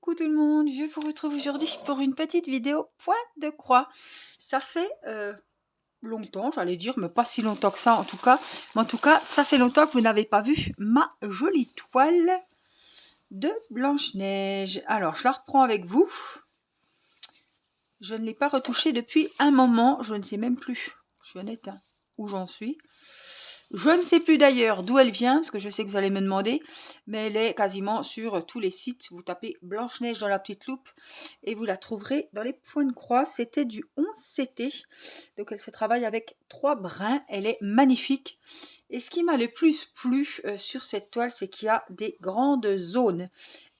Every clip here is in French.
Coucou tout le monde, je vous retrouve aujourd'hui pour une petite vidéo pointe de croix. Ça fait longtemps, j'allais dire, mais pas si longtemps que ça en tout cas. Mais en tout cas, ça fait longtemps que vous n'avez pas vu ma jolie toile de Blanche-Neige. Alors, je la reprends avec vous. Je ne l'ai pas retouchée depuis un moment, je ne sais même plus, je suis honnête, hein, où j'en suis. Je ne sais plus d'ailleurs d'où elle vient, parce que je sais que vous allez me demander, mais elle est quasiment sur tous les sites. Vous tapez Blanche-Neige dans la petite loupe et vous la trouverez dans les points de croix. C'était du 11CT, donc elle se travaille avec 3 brins. Elle est magnifique. Et ce qui m'a le plus plu sur cette toile, c'est qu'il y a des grandes zones.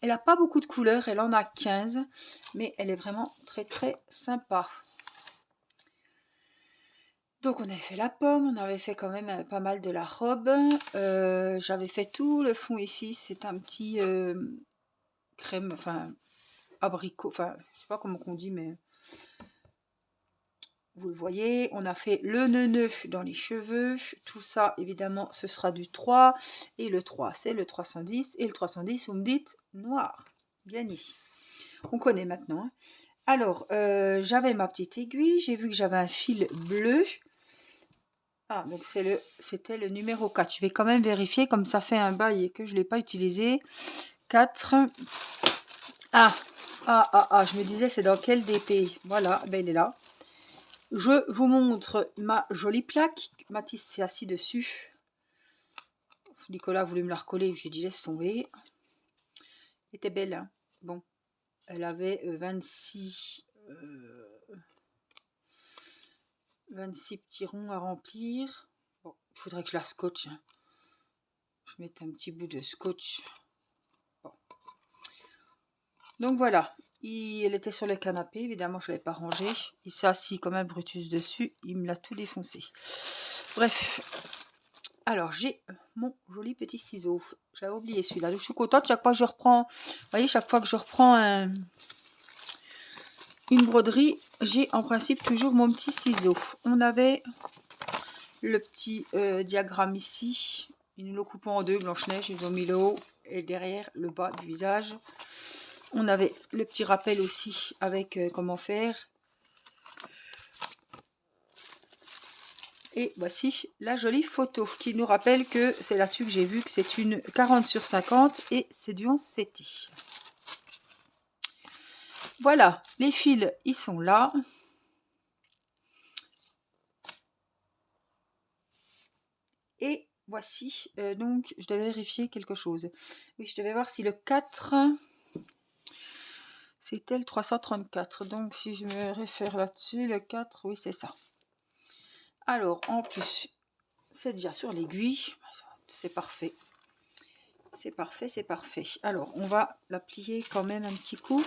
Elle n'a pas beaucoup de couleurs, elle en a 15, mais elle est vraiment très très sympa. Donc on avait fait la pomme, on avait fait quand même pas mal de la robe. J'avais fait tout le fond ici, c'est un petit crème, enfin abricot, enfin je sais pas comment on dit, mais vous le voyez. On a fait le nœud dans les cheveux, tout ça évidemment ce sera du 3. Et le 3 c'est le 310, et le 310 vous me dites noir, gagné. On connaît maintenant. Hein. Alors j'avais ma petite aiguille, j'ai vu que j'avais un fil bleu. Ah, donc c'était le numéro 4. Je vais quand même vérifier, comme ça fait un bail et que je ne l'ai pas utilisé. 4. Je me disais, c'est dans quel DP? Voilà, ben il est là. Je vous montre ma jolie plaque. Mathis s'est assis dessus. Nicolas voulait me la recoller. Je lui ai dit, laisse tomber. Elle était belle, hein. Bon, elle avait 26 petits ronds à remplir. Bon, il faudrait que je la scotche. Hein. Je mette un petit bout de scotch. Bon. Donc voilà, elle était sur le canapé, évidemment je ne l'avais pas rangé. Il s'est assis comme un Brutus dessus, il me l'a tout défoncé. Bref, alors j'ai mon joli petit ciseau. J'avais oublié celui-là, donc je suis contente. Chaque fois que je reprends, vous voyez, chaque fois que je reprends une broderie, j'ai en principe toujours mon petit ciseau. On avait le petit diagramme ici. Ils nous le coupent en deux, Blanche-Neige, ils ont mis le haut et derrière le bas du visage. On avait le petit rappel aussi avec comment faire. Et voici la jolie photo qui nous rappelle que c'est là-dessus que j'ai vu que c'est une 40/50 et c'est du 11CT. Voilà, les fils, ils sont là. Et voici, donc je devais vérifier quelque chose. Oui, je devais voir si le 4... C'était le 334. Donc, si je me réfère là-dessus, le 4, oui, c'est ça. Alors, en plus, c'est déjà sur l'aiguille. C'est parfait. C'est parfait, c'est parfait. Alors, on va la plier quand même un petit coup.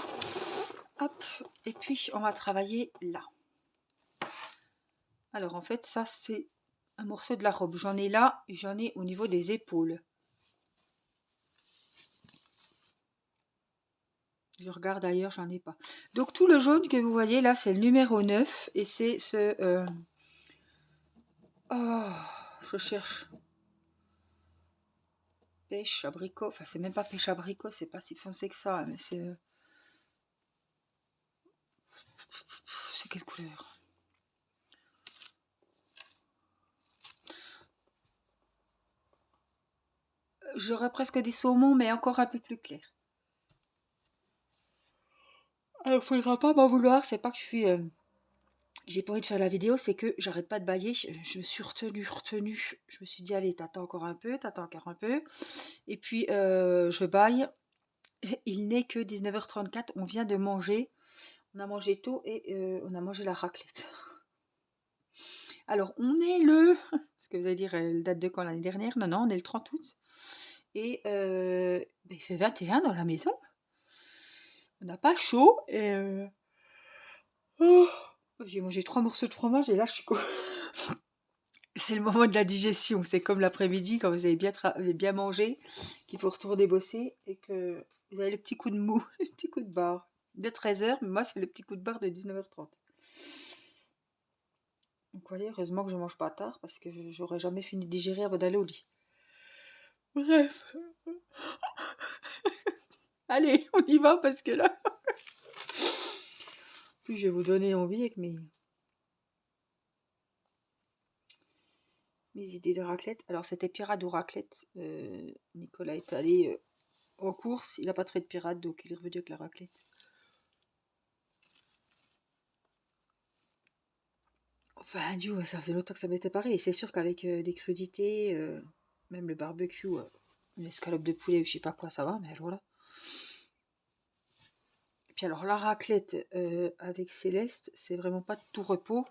Hop. Et puis, on va travailler là. Alors, en fait, ça, c'est un morceau de la robe. J'en ai là et j'en ai au niveau des épaules. Je regarde ailleurs, j'en ai pas. Donc tout le jaune que vous voyez là, c'est le numéro 9. Et c'est ce... Oh, je cherche. Pêche abricot. Enfin, c'est même pas pêche abricot, c'est pas si foncé que ça. Mais c'est... C'est quelle couleur? J'aurais presque des saumons, mais encore un peu plus clair. Alors, il faudra pas m'en vouloir, c'est pas que je suis... j'ai pas envie de faire la vidéo, c'est que j'arrête pas de bailler. Je me suis retenue. Je me suis dit, allez, t'attends encore un peu, t'attends encore un peu. Et puis, je baille. Il n'est que 19h34. On vient de manger. On a mangé tôt et on a mangé la raclette. Alors, on est le... Parce que vous allez dire, elle date de quand l'année dernière? Non, non, on est le 30 août. Et il fait 21 dans la maison. On n'a pas chaud. Et... Oh, j'ai mangé 3 morceaux de fromage et là, je suis... C'est le moment de la digestion. C'est comme l'après-midi quand vous avez bien mangé, qu'il faut retourner bosser et que vous avez le petit coup de mou, le petit coup de barre de 13h. Mais moi, c'est le petit coup de barre de 19h30. Donc, vous voyez, heureusement que je mange pas tard parce que j'aurais jamais fini de digérer avant d'aller au lit. Bref. Allez, on y va parce que là... Puis je vais vous donner envie avec mes idées de raclette. Alors c'était pirate ou raclette. Nicolas est allé en course. Il n'a pas trouvé de pirate, donc il est revenu avec la raclette. Enfin, Dieu, ça faisait longtemps que ça m'était pareil. Et c'est sûr qu'avec des crudités, même le barbecue, une escalope de poulet ou je sais pas quoi, ça va, mais alors là. Et puis alors la raclette avec Céleste, c'est vraiment pas de tout repos.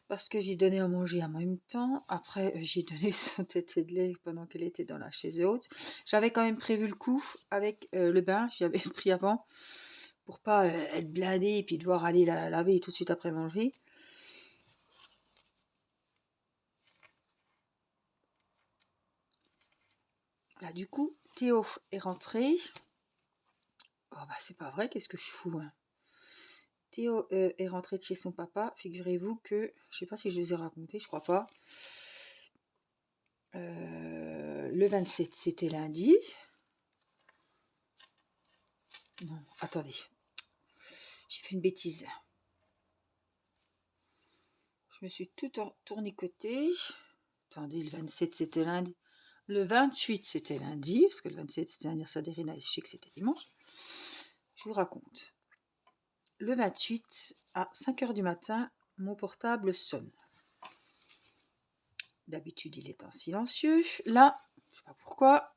Parce que j'ai donné à manger en même temps. Après, j'ai donné son tété de lait pendant qu'elle était dans la chaise haute. J'avais quand même prévu le coup avec le bain. J'avais pris avant pour pas être blindée et puis devoir aller la laver tout de suite après manger. Là, du coup, Théo est rentré. Oh bah c'est pas vrai, qu'est-ce que je fous hein. Théo est rentré de chez son papa. Figurez-vous que, je sais pas si je vous ai raconté, je crois pas. Le 27, c'était lundi. Non, attendez. J'ai fait une bêtise. Je me suis tout tournicoté. Attendez, le 27 c'était lundi. Le 28 c'était lundi, parce que le 27 c'était l'anniversaire d'Irina et je sais que c'était dimanche. Je vous raconte. Le 28, à 5h du matin, mon portable sonne. D'habitude, il est en silencieux. Là, je sais pas pourquoi.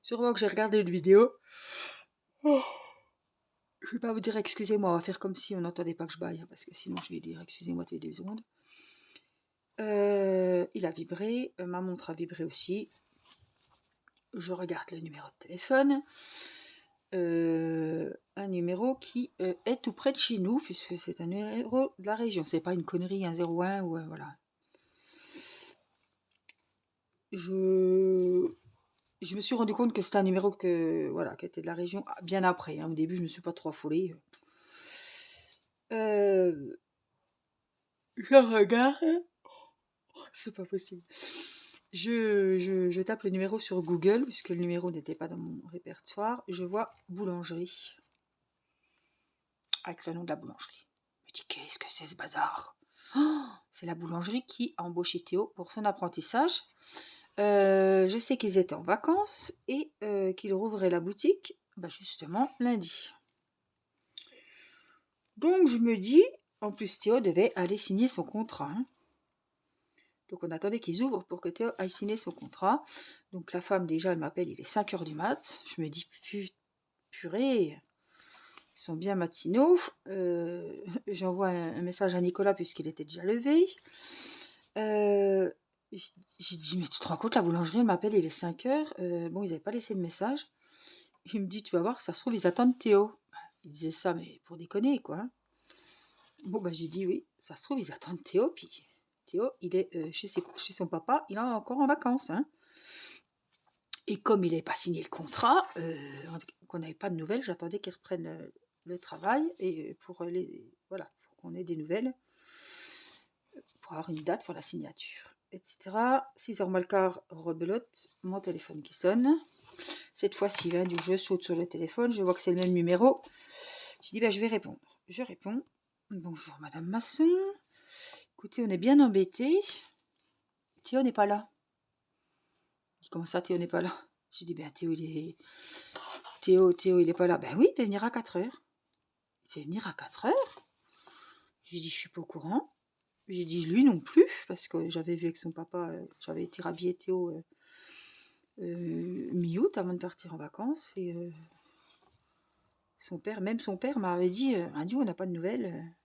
Sûrement que j'ai regardé une vidéo. Oh. Je vais pas vous dire excusez-moi, on va faire comme si on n'entendait pas que je baille, parce que sinon je vais dire excusez-moi toutes les 2 secondes. Il a vibré, ma montre a vibré aussi. Je regarde le numéro de téléphone. Un numéro qui est tout près de chez nous, puisque c'est un numéro de la région. C'est pas une connerie, un 01 ou voilà. Je me suis rendu compte que c'était un numéro qui était de la région bien après. Hein. Au début, je me suis pas trop affolée. Je regarde. C'est pas possible. Je tape le numéro sur Google, puisque le numéro n'était pas dans mon répertoire. Je vois boulangerie. Avec le nom de la boulangerie. Je me dis, qu'est-ce que c'est ce bazar? Oh, c'est la boulangerie qui a embauché Théo pour son apprentissage. Je sais qu'ils étaient en vacances et qu'ils rouvraient la boutique justement lundi. Donc je me dis, en plus Théo devait aller signer son contrat. Hein. Donc on attendait qu'ils ouvrent pour que Théo aille signer son contrat. Donc la femme déjà elle m'appelle, il est 5h du mat. Je me dis, purée, ils sont bien matinaux. J'envoie un message à Nicolas puisqu'il était déjà levé. J'ai dit, mais tu te rends compte, la boulangerie, elle m'appelle, il est 5h. Bon, ils n'avaient pas laissé de message. Il me dit, tu vas voir, ça se trouve, ils attendent Théo. Il disait ça, mais pour déconner, quoi. Bon, j'ai dit, oui, ça se trouve, ils attendent Théo. Puis Théo, il est chez son papa, il est encore en vacances. Hein. Et comme il n'avait pas signé le contrat, qu'on n'avait pas de nouvelles, j'attendais qu'il reprenne le travail et pour qu'on ait des nouvelles, pour avoir une date pour la signature, etc. 6h moins le quart, rebelote, mon téléphone qui sonne. Cette fois-ci, je saute sur le téléphone, je vois que c'est le même numéro. Je dis, je vais répondre. Je réponds. Bonjour Madame Masson. Écoutez, on est bien embêtés. Théo n'est pas là. Comment ça, Théo n'est pas là? J'ai dit, Théo, il est pas là. Oui, il va venir à 4h. Il va venir à 4h. J'ai dit, je suis pas au courant. J'ai dit, lui non plus, parce que j'avais vu avec son papa, j'avais été rhabiller Théo mi-août avant de partir en vacances. Et son père m'avait dit, on n'a pas de nouvelles.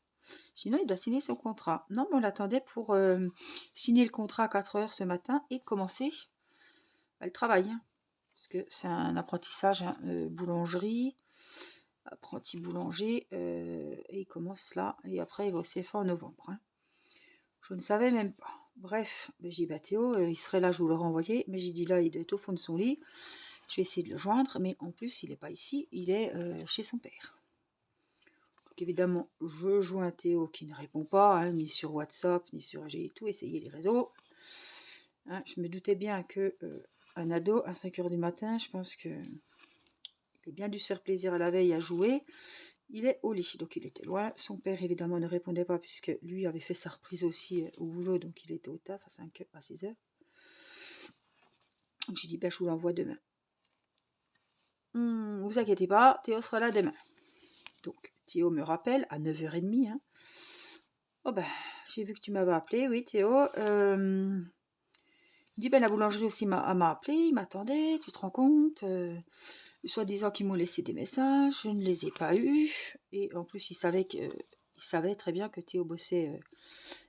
J'ai dit, non, il doit signer son contrat. Non, mais on l'attendait pour signer le contrat à 4h ce matin et commencer le travail. Hein, parce que c'est un apprentissage, boulangerie, apprenti boulanger, et il commence là, et après il va au CFA en novembre. Hein. Je ne savais même pas. Bref, j'ai dit, Théo, il serait là, je vous l'aurais envoyé, mais j'ai dit là, il doit être au fond de son lit. Je vais essayer de le joindre, mais en plus, il n'est pas ici, il est chez son père. Donc évidemment, je joins Théo qui ne répond pas, hein, ni sur WhatsApp, ni sur... J'ai tout essayé les réseaux. Hein, je me doutais bien que un ado, à 5h du matin, je pense que Il a bien dû se faire plaisir à la veille à jouer. Il est au lit, donc il était loin. Son père, évidemment, ne répondait pas puisque lui avait fait sa reprise aussi au boulot, donc il était au taf à 5 heures, à 6 heures. Donc j'ai dit, ben, je vous l'envoie demain. Vous inquiétez pas, Théo sera là demain. Donc Théo me rappelle à 9h30. Hein. Oh ben, j'ai vu que tu m'avais appelé, oui Théo. Il dit, ben la boulangerie aussi m'a appelé, il m'attendait, tu te rends compte soi-disant qu'ils m'ont laissé des messages, je ne les ai pas eus. Et en plus, il savait très bien que Théo bossait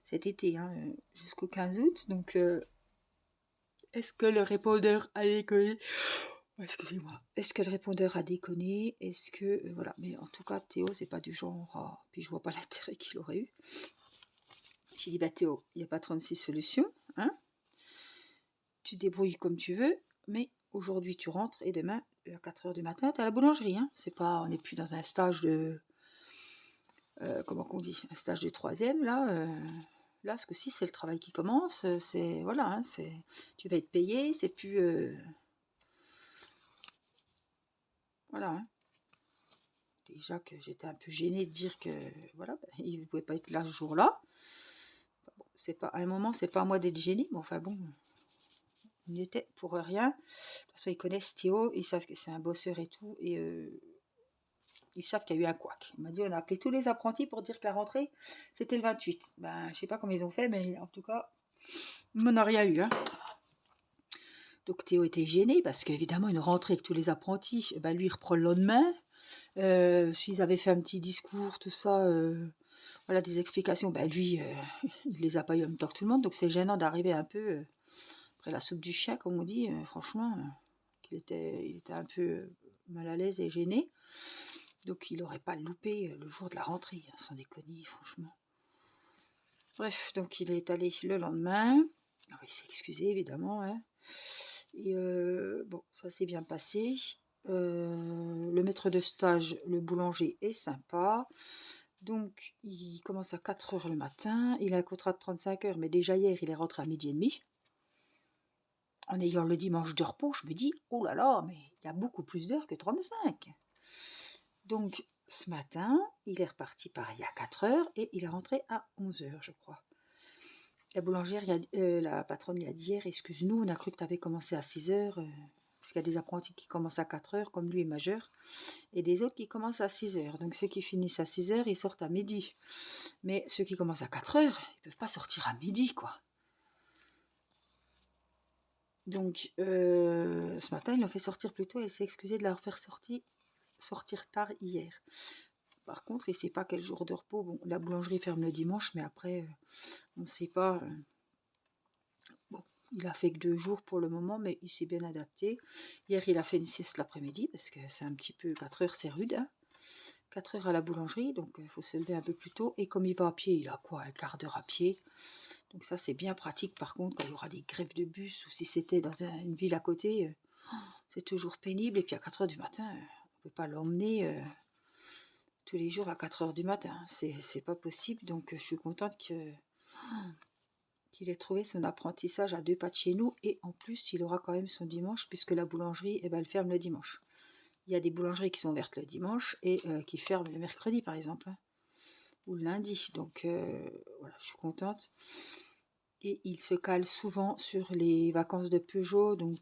cet été, hein, jusqu'au 15 août. Donc, est-ce que le répondeur a déconné? Excusez-moi. Est-ce que le répondeur a déconné? Est-ce que... voilà. Mais en tout cas, Théo, c'est pas du genre... puis je vois pas l'intérêt qu'il aurait eu. J'ai dit, bah Théo, il n'y a pas 36 solutions. Hein, tu te débrouilles comme tu veux. Mais aujourd'hui, tu rentres et demain, à 4 heures du matin, tu es à la boulangerie. Hein. C'est pas, on n'est plus dans un stage de... comment qu'on dit? Un stage de 3e, là. Là, ce coup-ci, c'est le travail qui commence. C'est... Voilà, hein, tu vas être payé. C'est plus... voilà, hein. Déjà que j'étais un peu gênée de dire que voilà, il ne pouvait pas être là ce jour-là. Bon, c'est pas, à un moment, c'est pas à moi d'être gênée, mais enfin bon, il n'était pour rien. De toute façon, ils connaissent Théo, ils savent que c'est un bosseur et tout, et ils savent qu'il y a eu un couac. Il m'a dit, on a appelé tous les apprentis pour dire que la rentrée, c'était le 28. Ben, je sais pas comment ils ont fait, mais en tout cas, on n'en a rien eu. Hein. Donc Théo était gêné, parce qu'évidemment, une rentrée avec tous les apprentis, ben, lui, il reprend le lendemain. S'ils avaient fait un petit discours, tout ça, voilà, des explications, ben lui, il les a pas eu en même temps que tout le monde, donc c'est gênant d'arriver un peu après la soupe du chien, comme on dit, franchement, il était un peu mal à l'aise et gêné, donc il n'aurait pas loupé le jour de la rentrée, hein, sans déconner, franchement. Bref, donc il est allé le lendemain, alors il s'est excusé évidemment, hein. Et bon, ça s'est bien passé. Le maître de stage, le boulanger, est sympa. Donc, il commence à 4 heures le matin. Il a un contrat de 35 heures, mais déjà hier, il est rentré à 12h30. En ayant le dimanche de repos, je me dis, oh là là, mais il y a beaucoup plus d'heures que 35. Donc, ce matin, il est reparti Paris à 4 heures et il est rentré à 11 heures, je crois. La boulangère, la patronne lui a dit hier, excuse-nous, on a cru que tu avais commencé à 6 heures, parce qu'il y a des apprentis qui commencent à 4 heures, comme lui est majeur, et des autres qui commencent à 6 heures. Donc ceux qui finissent à 6 heures, ils sortent à midi. Mais ceux qui commencent à 4 heures, ils ne peuvent pas sortir à midi, quoi. Donc, ce matin, ils l'ont fait sortir plus tôt, et elle s'est excusée de la faire sortir tard hier. Par contre, il ne sait pas quel jour de repos. Bon, la boulangerie ferme le dimanche, mais après, on ne sait pas... bon, il a fait que 2 jours pour le moment, mais il s'est bien adapté. Hier, il a fait une sieste l'après-midi, parce que c'est un petit peu... 4 heures, c'est rude, hein. 4 heures à la boulangerie, donc il faut se lever un peu plus tôt. Et comme il va à pied, il a quoi, un quart d'heure à pied. Donc ça, c'est bien pratique. Par contre, quand il y aura des grèves de bus, ou si c'était dans une ville à côté, c'est toujours pénible. Et puis à 4 heures du matin, on ne peut pas l'emmener... tous les jours à 4 heures du matin, c'est pas possible, donc je suis contente qu'il ait trouvé son apprentissage à 2 pas de chez nous, et en plus il aura quand même son dimanche, puisque la boulangerie, elle ferme le dimanche. Il y a des boulangeries qui sont ouvertes le dimanche, et qui ferment le mercredi par exemple, hein, ou le lundi, donc voilà, je suis contente. Et il se cale souvent sur les vacances de Peugeot, donc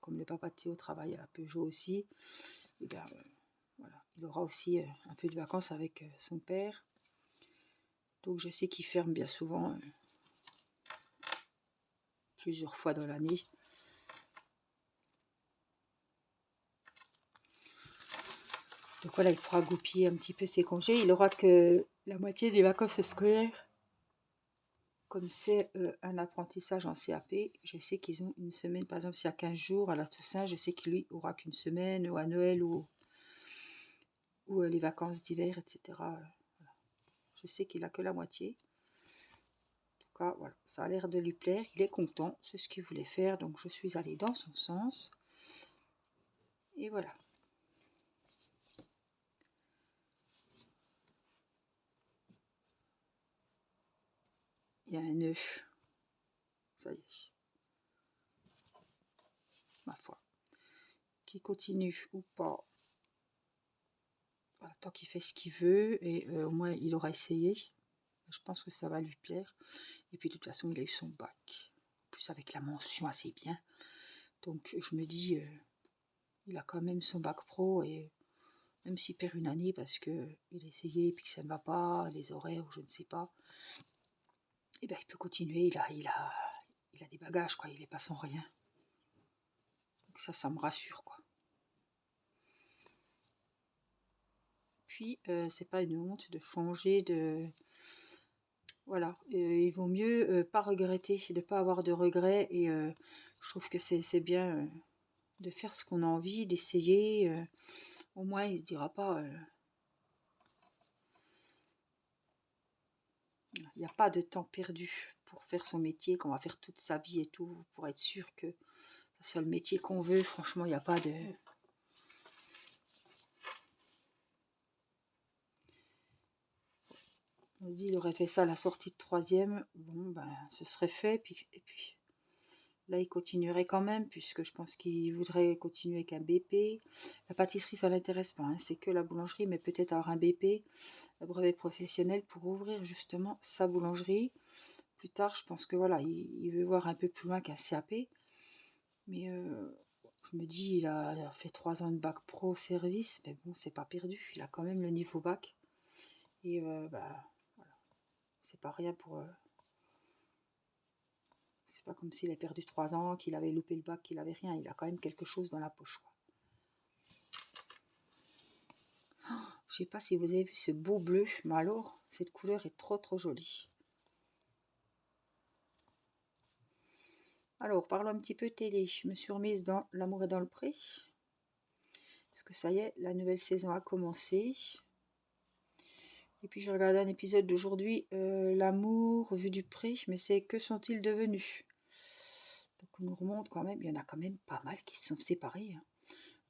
comme le papa de Théo travaille à Peugeot aussi, et bien... voilà, il aura aussi un peu de vacances avec son père. Donc je sais qu'il ferme bien souvent, plusieurs fois dans l'année. Donc voilà, il pourra goupiller un petit peu ses congés. Il aura que la moitié des vacances scolaires. Comme c'est un apprentissage en CAP, je sais qu'ils ont une semaine, par exemple, s'il y a 15 jours à la Toussaint, je sais qu'il lui aura qu'une semaine, ou à Noël, ou les vacances d'hiver, etc. Voilà. Je sais qu'il a que la moitié. Voilà, ça a l'air de lui plaire, il est content, c'est ce qu'il voulait faire, donc je suis allée dans son sens. Et voilà. Il y a un œuf. Ça y est. Ma foi. Qui continue ou pas, voilà, tant qu'il fait ce qu'il veut, et au moins il aura essayé. Je pense que ça va lui plaire. Et puis de toute façon, il a eu son bac. En plus avec la mention assez bien. Donc je me dis, il a quand même son bac pro, et même s'il perd une année parce qu'il a essayé et puis que ça ne va pas, les horaires ou je ne sais pas, et ben il peut continuer, il a des bagages, quoi, il n'est pas sans rien. Donc ça me rassure, quoi. Puis c'est pas une honte de changer de... Voilà, il vaut mieux pas regretter, de pas avoir de regrets, et je trouve que c'est bien de faire ce qu'on a envie, d'essayer. Au moins il se dira pas... il n'y a pas de temps perdu pour faire son métier, qu'on va faire toute sa vie et tout, pour être sûr que c'est le métier qu'on veut. Franchement, il n'y a pas de... On se dit, il aurait fait ça à la sortie de 3e. Bon, ben, ce serait fait. Et puis, là, il continuerait quand même, puisque je pense qu'il voudrait continuer avec un BP. La pâtisserie, ça ne l'intéresse pas, hein. C'est que la boulangerie, mais peut-être avoir un BP, un brevet professionnel, pour ouvrir justement sa boulangerie. Plus tard, je pense que voilà, il veut voir un peu plus loin qu'un CAP. Mais je me dis, il a fait 3 ans de bac pro service, mais bon, c'est pas perdu. Il a quand même le niveau bac. Et bah, voilà, c'est pas rien pour... c'est pas comme s'il a perdu 3 ans, qu'il avait loupé le bac, qu'il avait rien. Il a quand même quelque chose dans la poche, quoi. Oh, je sais pas si vous avez vu ce beau bleu, mais alors, cette couleur est trop trop jolie. Alors, parlons un petit peu télé. Je me suis remise dans L'amour est dans le pré. Parce que ça y est, la nouvelle saison a commencé. Et puis je regardais un épisode d'aujourd'hui, L'amour vu du pré, mais c'est Que sont-ils devenus? Donc on nous remonte quand même, il y en a quand même pas mal qui se sont séparés, hein.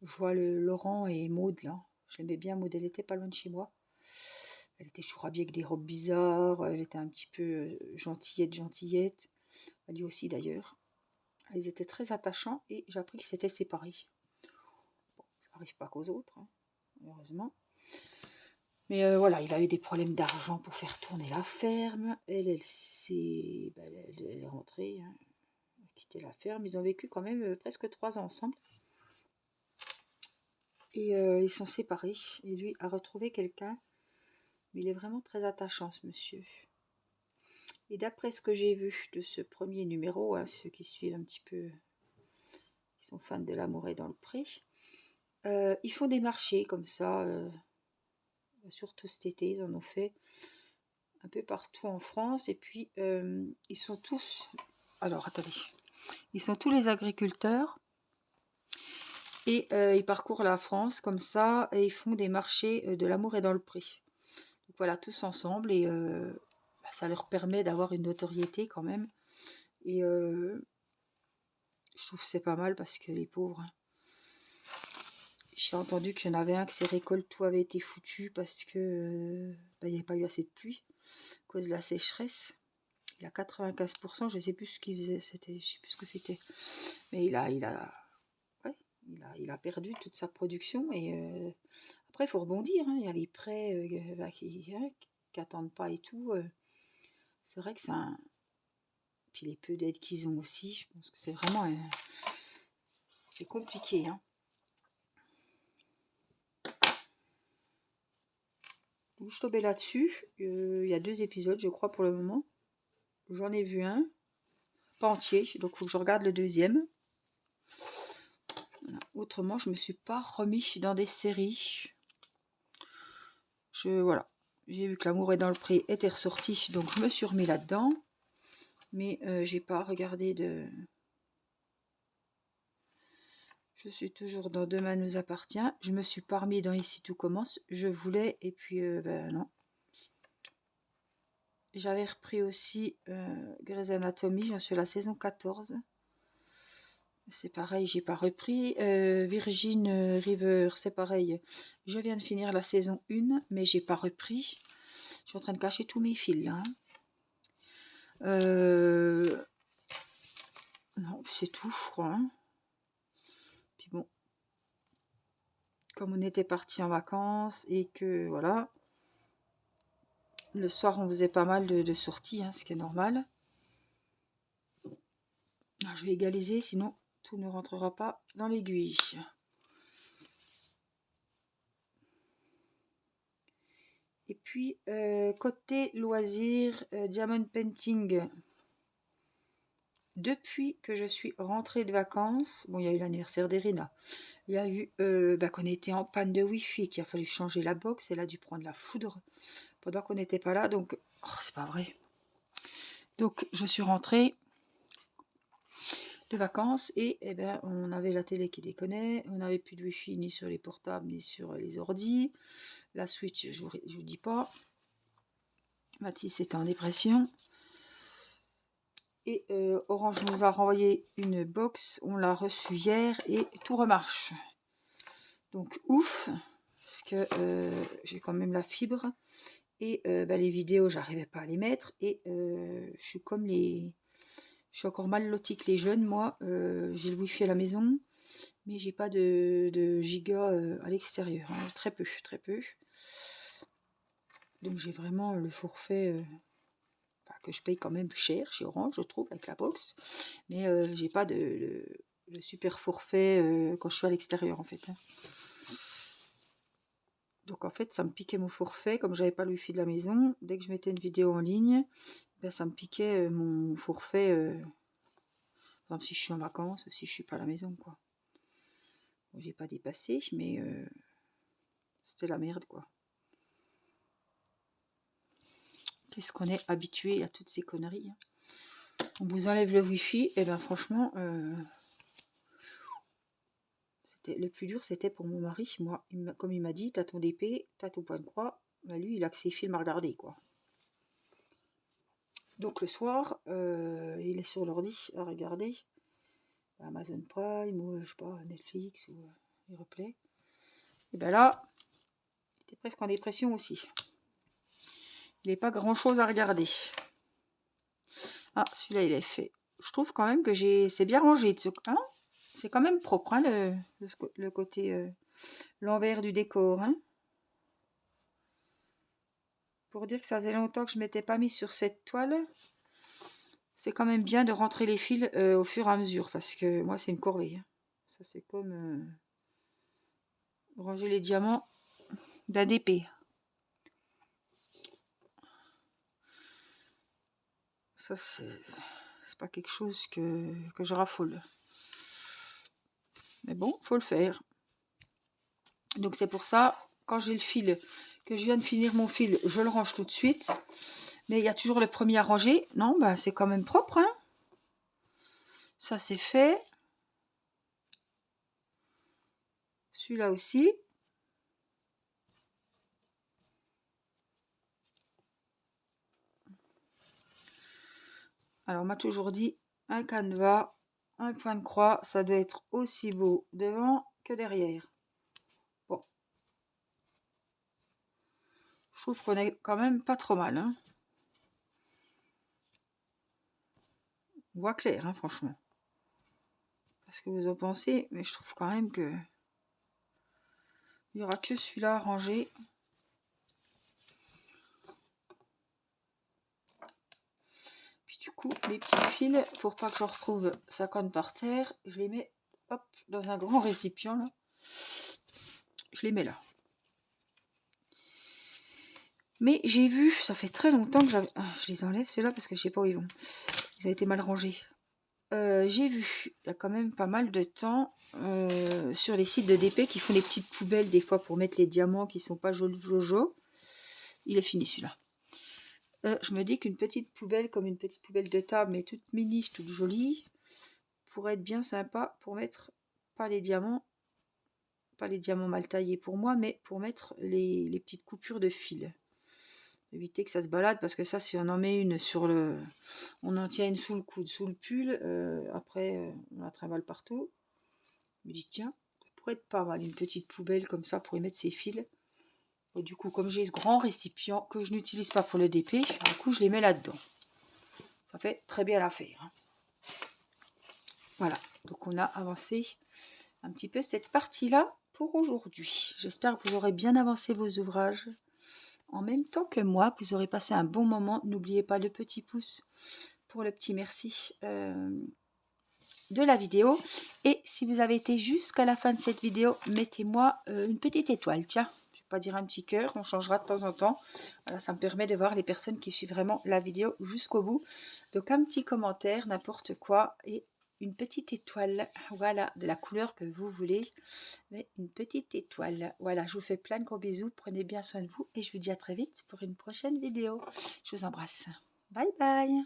Je vois le Laurent et Maud là, je l'aimais bien, Maud, elle était pas loin de chez moi. Elle était toujours habillée avec des robes bizarres, elle était un petit peu gentillette. Lui aussi d'ailleurs. Ils étaient très attachants et j'ai appris qu'ils s'étaient séparés. Bon, ça n'arrive pas qu'aux autres, hein, heureusement. Mais voilà, il avait des problèmes d'argent pour faire tourner la ferme. Elle est rentrée, hein, elle a quitté la ferme. Ils ont vécu quand même presque 3 ans ensemble. Et ils sont séparés. Et lui a retrouvé quelqu'un. Mais il est vraiment très attachant, ce monsieur. Et d'après ce que j'ai vu de ce premier numéro, hein, ceux qui suivent un petit peu, qui sont fans de L'amour est dans le pré, ils font des marchés comme ça, surtout cet été, ils en ont fait un peu partout en France. Et puis ils sont tous, alors attendez, ils sont tous les agriculteurs, et ils parcourent la France comme ça, et ils font des marchés de L'amour est dans le pré. Donc voilà, tous ensemble, et ça leur permet d'avoir une notoriété quand même. Et je trouve que c'est pas mal, parce que les pauvres, hein, j'ai entendu qu'il y en avait un que ses récoltes, tout avait été foutu parce que il n'y avait pas eu assez de pluie à cause de la sécheresse. Il a 95%, je ne sais plus ce qu'il faisait, je sais plus ce que c'était. Mais ouais, il a perdu toute sa production. Et après, il faut rebondir, hein. Il y a les prêts qui n'attendent pas et tout. C'est vrai que c'est un... Puis les peu d'aides qu'ils ont aussi, je pense que c'est vraiment... c'est compliqué, hein. Donc, je tombais là-dessus. Il y a 2 épisodes, je crois, pour le moment. J'en ai vu un, pas entier, donc il faut que je regarde le 2e. Voilà. Autrement, je me suis pas remis dans des séries. Voilà, j'ai vu que L'amour est dans le pré était ressorti, donc je me suis remis là-dedans. Mais j'ai pas regardé de... Je suis toujours dans Demain nous appartient. Je me suis pas remis dans Ici tout commence. Je voulais, et puis ben non. J'avais repris aussi Grey's Anatomy, j'en suis à la saison 14. C'est pareil, j'ai pas repris. Virgin River, c'est pareil. Je viens de finir la saison 1, mais j'ai pas repris. Je suis en train de cacher tous mes fils là, hein. Non, c'est tout, je crois, hein. Puis bon, comme on était parti en vacances et que voilà, le soir on faisait pas mal de sorties, hein, ce qui est normal. Alors, je vais égaliser, sinon tout ne rentrera pas dans l'aiguille. Et puis, côté loisirs, Diamond Painting, depuis que je suis rentrée de vacances, bon, il y a eu l'anniversaire d'Erina, il y a eu qu'on était en panne de Wi-Fi, qu'il a fallu changer la box, elle a dû prendre la foudre pendant qu'on n'était pas là, donc, oh, c'est pas vrai. Donc, je suis rentrée de vacances et eh ben, on avait la télé qui déconnait, on n'avait plus de Wi-Fi ni sur les portables ni sur les ordis, la Switch, je vous dis pas. Mathis était en dépression. Et Orange nous a renvoyé une box, on l'a reçue hier et tout remarche. Donc ouf, parce que j'ai quand même la fibre. Et les vidéos, j'arrivais pas à les mettre. Et je suis comme les... Je suis encore mal lotie que les jeunes, moi. J'ai le wifi à la maison, mais j'ai pas de giga à l'extérieur. Hein. Très peu, très peu. Donc j'ai vraiment le forfait... que je paye quand même cher chez Orange, je trouve, avec la box. Mais j'ai pas le super forfait quand je suis à l'extérieur, en fait. Hein. Donc, en fait, ça me piquait mon forfait. Comme j'avais pas le wifi de la maison, dès que je mettais une vidéo en ligne, ben, ça me piquait mon forfait. Par exemple, si je suis en vacances, si je suis pas à la maison, quoi. Bon, j'ai pas dépassé, mais c'était la merde, quoi. Qu'est-ce qu'on est habitué à toutes ces conneries. Hein. On vous enlève le wifi, et ben franchement, le plus dur, c'était pour mon mari. Moi, comme il m'a dit, t'as ton DP, t'as ton point de croix. Bah, lui, il a que ses films à regarder, quoi. Donc le soir, il est sur l'ordi à regarder Amazon Prime ou je sais pas, Netflix ou les replays. Et ben là, il était presque en dépression aussi. Il n'est pas grand chose à regarder. Ah, celui-là, il est fait. Je trouve quand même que c'est bien rangé. Hein, c'est quand même propre, hein, le côté, l'envers du décor. Hein. Pour dire que ça faisait longtemps que je ne m'étais pas mis sur cette toile, c'est quand même bien de rentrer les fils au fur et à mesure, parce que moi, c'est une corvée. Hein. Ça, c'est comme ranger les diamants d'ADP. Ça, c'est pas quelque chose que je raffole. Mais bon, faut le faire. Donc, c'est pour ça, quand j'ai le fil, que je viens de finir mon fil, je le range tout de suite. Mais il y a toujours le premier à ranger. Non, bah, c'est quand même propre. Hein. Ça, c'est fait. Celui-là aussi. Alors, on m'a toujours dit, un canevas, un point de croix, ça doit être aussi beau devant que derrière. Bon. Je trouve qu'on est quand même pas trop mal. Hein. On voit clair, hein, franchement. Parce que vous en pensez, mais je trouve quand même que il n'y aura que celui-là à ranger. Puis du coup, les petits fils, pour pas que je retrouve 50 par terre, je les mets hop, dans un grand récipient là. Je les mets là. Mais j'ai vu, ça fait très longtemps que j'avais... Ah, je les enlève ceux-là parce que je sais pas où ils vont. Ils ont été mal rangés. J'ai vu, il y a quand même pas mal de temps, sur les sites de DP qui font des petites poubelles des fois pour mettre les diamants qui sont pas jolis jojo. Il est fini celui-là. Je me dis qu'une petite poubelle comme une petite poubelle de table, mais toute mini, toute jolie, pourrait être bien sympa pour mettre, pas les diamants mal taillés pour moi, mais pour mettre les petites coupures de fil. Éviter que ça se balade, parce que ça, si on en met une sur le... On en tient une sous le coude, sous le pull, après on la trimballe partout. Je me dis, tiens, ça pourrait être pas mal, une petite poubelle comme ça pour y mettre ses fils. Et du coup, comme j'ai ce grand récipient que je n'utilise pas pour le DP, du coup, je les mets là-dedans. Ça fait très bien l'affaire. Hein. Voilà, donc on a avancé un petit peu cette partie-là pour aujourd'hui. J'espère que vous aurez bien avancé vos ouvrages en même temps que moi, que vous aurez passé un bon moment. N'oubliez pas le petit pouce pour le petit merci de la vidéo. Et si vous avez été jusqu'à la fin de cette vidéo, mettez-moi une petite étoile. Tiens, je vais pas dire un petit cœur, on changera de temps en temps. Voilà, ça me permet de voir les personnes qui suivent vraiment la vidéo jusqu'au bout. Donc un petit commentaire, n'importe quoi, et une petite étoile, voilà, de la couleur que vous voulez, mais une petite étoile. Voilà, je vous fais plein de gros bisous, prenez bien soin de vous et je vous dis à très vite pour une prochaine vidéo. Je vous embrasse. Bye bye.